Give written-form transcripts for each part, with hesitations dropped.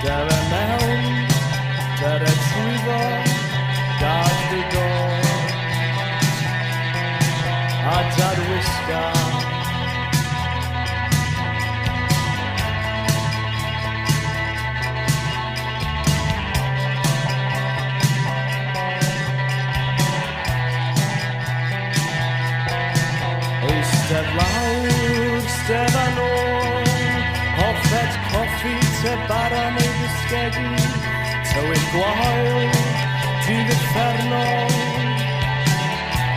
Sefyll mewn, fer y trwyfo, gad y god, a dadwisga. Eistedd lawr, stefan ôl, hoffet coffi, te bara neu bisgedi, tywyn gwael, dydd uffernol,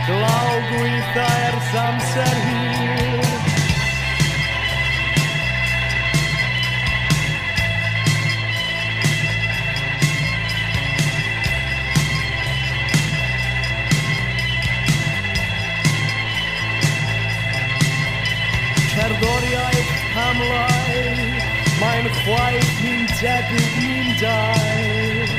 glaw gweitha ers amser hir. Cerddoriaeth hamlau, mae'n chwaith ni'n debyg ni'n dau.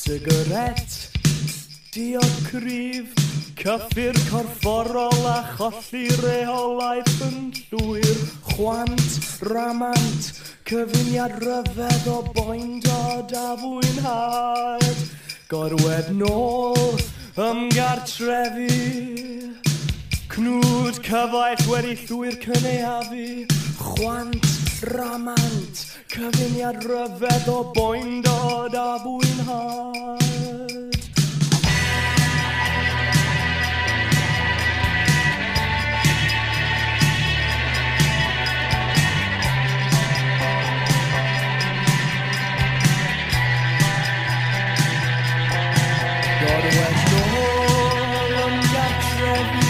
Sigaret, diod-cryf, cyffur corfforol a cholli reholaeth yn llwyr. Chwant, ramant, cyfuniad ryfedd o boindod a fwynhad. Gorwedd nôl, ymgartrefi, cnwd cyfaill wedi llwyr cynaeafu. Chwant, ramant, cyfuniad ryfedd o boindod a fwynhad. Gorwedd nôl ymgartrefi,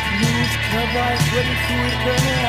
cnwd cyfaill wedi llwyr cynaeafu.